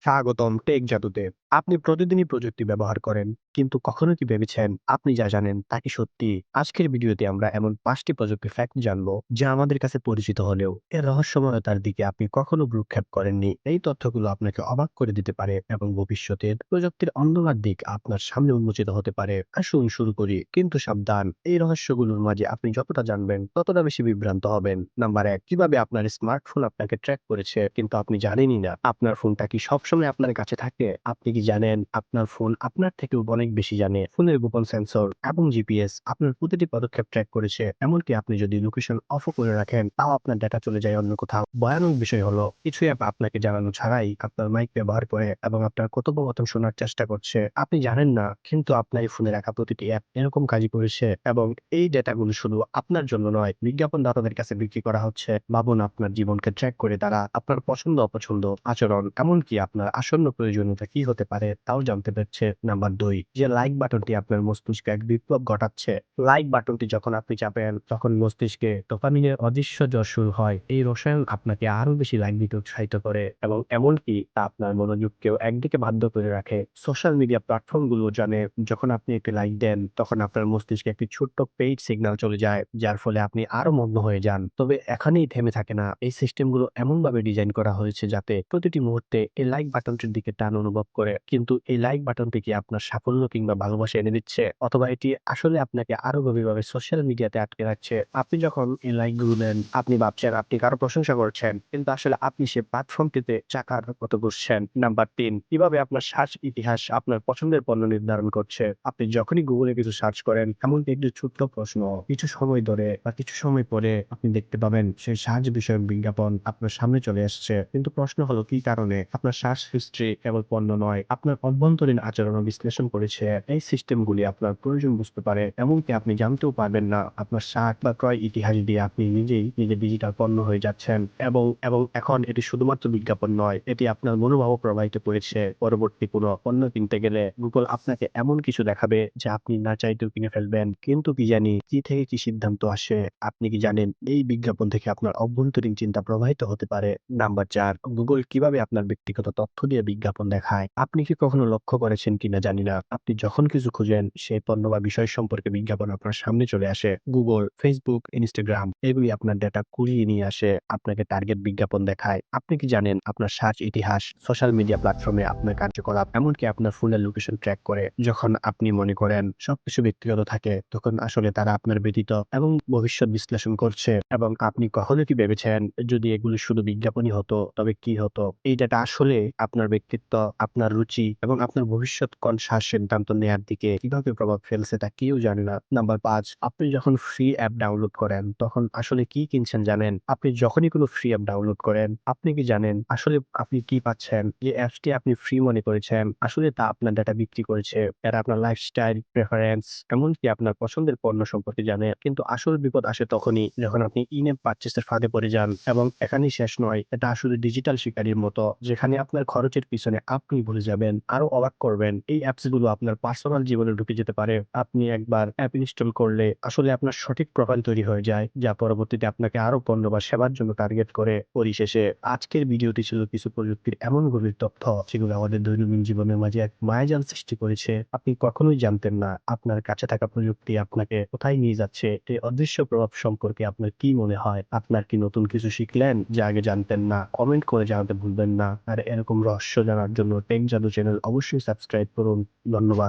স্বাগতম টেক জাদুতে। আপনি প্রতিদিনই প্রযুক্তি ব্যবহার করেন, কিন্তু কখনো কি ভেবেছেন আপনি যা জানেন তা কি সত্যি? আজকের ভিডিওতে আমরা এমন ৫টি প্রযুক্তি ফ্যাক্ট জানবো যা আমাদের কাছে পরিচিত হলেও এর রহস্যময়তার দিকে আপনি কখনো ভ্রুক্ষেপ করেননি। এই তথ্যগুলো আপনাকে অবাক করে দিতে পারে এবং ভবিষ্যতের প্রযুক্তির অন্ধকার দিক আপনার সামনে উন্মোচিত হতে পারে। আসুন শুরু করি, কিন্তু সাবধান, এই রহস্যগুলোর মাঝে আপনি যতটা জানবেন ততটা বেশি বিভ্রান্ত হবেন। নাম্বার ১, কিভাবে আপনার স্মার্টফোন আপনাকে ট্র্যাক করেছে কিন্তু আপনি জানেনই না। আপনার ফোনটা কি সবসময় আপনার কাছে থাকে? আপনি কি জানেন আপনার ফোন আপনার থেকেও অনেক বেশি জানে? ফোনের গোপন সেন্সর এবং জিপিএস আপনার প্রতিটি পদক্ষেপ ট্র্যাক করেছে। এমনকি আপনি যদি লোকেশন অফও করে রাখেন তাও আপনার ডেটা চলে যায় অন্য কোথাও। ভয়ানক বিষয় হলো কিছু অ্যাপ আপনাকে জানানো ছাড়াই আপনার মাইক ব্যবহার করে এবং আপনার কথোপকথন শোনার চেষ্টা করছে। আপনি জানেন না, কিন্তু আপনার ফোনে রাখা প্রতিটি অ্যাপ এরকম কাজই করেছে এবং এই ডেটাগুলো শুধু আপনার জন্য নয়, বিজ্ঞাপনদাতাদের কাছে বিক্রি করা হচ্ছে। ভাবুন, আপনার জীবনকে ট্র্যাক করে তারা আপনার পছন্দ অপছন্দ, আচরণ, এমনকি আপনার আসন্ন প্রয়োজনীয়তা কি হতে পারে তাও জানতে পারছে। নাম্বার ২, যে লাইক বাটনটি আপনার মস্তিষ্কে এক বিপ্লব ঘটাচ্ছে। লাইক বাটনটি যখন আপনি চাপেন তখন মস্তিষ্কে ডোপামিনের অদৃশ্য জ্বর শুরু হয়। এই রসায়ন আপনাকে আরো বেশি লাইক দিতে উৎসাহিত করে এবং এমনকি তা আপনার মনোযোগকেও একদিকে বাধ্য করে রাখে। সোশ্যাল মিডিয়া প্ল্যাটফর্ম গুলো জানে যখন আপনি একটি লাইক দেন তখন আপনার মস্তিষ্কে একটি ছোট্ট পেইড সিগন্যাল চলে যায়, যার ফলে আপনি আরো মগ্ন হয়ে যান। তবে এখানেই থেমে থাকে না, এই সিস্টেমগুলো এমনভাবে ডিজাইন করা হয়েছে যাতে প্রতিটি মুহূর্তে এই লাইক বাটনটির দিকে টান অনুভব করে। কিন্তু এই লাইক বাটনটি কি আপনার সাফল্য কিংবা ভালোবাসা এনে দিচ্ছে, অথবা এটি আসলে আপনাকে আরো গভীরভাবে সোশ্যাল মিডিয়াতে আটকে রাখছে? আপনি যখন এই লাইক গুলো নেন আপনি ভাবছেন আপনি কারো প্রশংসা করছেন, কিন্তু আসলে আপনি সে প্ল্যাটফর্মটিতে চাকার মতো বসছেন। নাম্বার ৩, কিভাবে আপনার সার্চ ইতিহাস আপনার পছন্দের পণ্য নির্ধারণ করছে। আপনি যখনই গুগলে কিছু সার্চ করেন, এমনকি একটি ছোট্ট প্রশ্ন, কিছু সময় ধরে বা কিছু সময় পরে আপনি দেখতে পাবেন সেই সার্চ বিষয়ক বিজ্ঞাপন আপনার সামনে চলে আসছে। কিন্তু প্রশ্ন হলো কি কারণে? আপনার সার্চ হিস্ট্রি কেবল পণ্য নয়, আপনার অভ্যন্তরীণ আচরণও বিশ্লেষণ করেছে। এই সিস্টেমগুলি আপনার প্রয়োজন বুঝতে পারে, এমনকি আপনি জানতেও পারবেন না আপনার সার্চ বা ক্রয় ইতিহাস দিয়ে আপনি নিজেই নিজের ডিজিটাল পণ্য হয়ে যাচ্ছেন। এবং এখন এটি শুধুমাত্র বিজ্ঞাপন নয়, এটি আপনার মনোভাবও প্রভাবিত করেছে। পরবর্তী কোনো পণ্য কিনতে গেলে গুগল আপনাকে এমন কিছু দেখাবে যা আপনি না চাইতেও কিনে ফেলবেন। কিন্তু কি জানি কি থেকে কি সিদ্ধান্ত আসে? আপনি কি জানেন এই বিজ্ঞাপন থেকে আপনার অভ্যন্তরীণ চিন্তা প্রবাহিত হতে পারে? নাম্বার ৪, গুগল কিভাবে আপনার ব্যক্তিগত তথ্য দিয়ে বিজ্ঞাপন দেখায়। আপনি কি কখনো লক্ষ্য করেছেন কিনা জানি না, আপনি যখন কিছু খুঁজেন সেই পণ্য বা বিষয় সম্পর্কে বিজ্ঞাপন আপনার সামনে চলে আসে। গুগল, ফেসবুক, ইনস্টাগ্রাম এগুলি আপনার ডেটা কুড়িয়ে নিয়ে আসে, আপনাকে টার্গেট বিজ্ঞাপন দেখায়। আপনি কি জানেন আপনার সার্চ ইতিহাস, সোশ্যাল মিডিয়া প্ল্যাটফর্মে আপনার কার্যকলাপ, এমনকি আপনার ফোনের লোকেশন ট্র্যাক করে? যখন আপনি মনে করেন সবকিছু ব্যক্তিগত থাকে, তখন আসলে তারা আপনার ব্যতীত এবং ভবিষ্যৎ বিশ্লেষণ করছে। এবং আপনি কখনো কি ভেবেছেন যদি এগুলো শুধু বিজ্ঞাপনই হতো তবে কি হতো? এই ডেটা আসলে আপনার ব্যক্তিত্ব, আপনার রুচি এবং আপনার ভবিষ্যৎ কনশাস সিদ্ধান্ত নেয়ার দিকে কিভাবে প্রভাব ফেলছে তা কেউ জানে না। নাম্বার ৫, আপনি যখন ফ্রি অ্যাপ ডাউনলোড করেন তখন আসলে কি কিনছেন জানেন? আপনি যখনই কোনো ফ্রি অ্যাপ ডাউনলোড করেন আপনি কি জানেন আসলে আপনি কি পাচ্ছেন? যে অ্যাপসটি আপনি ফ্রি মনে করেছেন আসলে তা আপনার ডেটা বিক্রি করেছে। এরা আপনার লাইফস্টাইল, প্রেফারেন্স, এমনকি আপনার পছন্দের পণ্য সম্পর্কে জানে। কিন্তু আসল বিপদ আসে তখনই যখন আপনি ইন অ্যাপ পারচেজ এর ফাঁদে পড়ে যান। এবং এখানেই শেষ নয়, এটা আসলে ডিজিটাল শিকারির মতো, যেখানে আপনার খরচের পিছনে আপনি ভুলে যাবেন। আরো অবাক করবেন, এই অ্যাপস গুলো আপনার পার্সোনাল জীবনে ঢুকে যেতে পারে। আপনি একবার অ্যাপ ইনস্টল করলে আসলে আপনার সঠিক প্রোফাইল তৈরি হয়ে যায়, যা পরবর্তীতে আপনাকে আরো পণ্য বা সেবার জন্য টার্গেট করে। পরিশেষে আজকের ভিডিওটি ছিল কিছু প্রযুক্তির এমন গভীর তথ্য যেগুলো আমাদের দৈনন্দিন জীবনের মাঝে এক মায়াজাল সৃষ্টি করেছে। আপনি কখনোই জানতেন না আপনার কাছে থাকা প্রযুক্তি আপনাকে কোথায় নিয়ে যাচ্ছে। এই অদৃশ্য প্রভাব সম্পর্কে আপনার কি মনে হয়? আপনার কি নতুন কিছু শিখলেন যা আগে জানতেন না? কমেন্ট করে জানাতে ভুলবেন না। আর এরকম রহস্য জানার জন্য টেক জাদু চ্যানেল অবশ্যই সাবস্ক্রাইব করুন। ধন্যবাদ।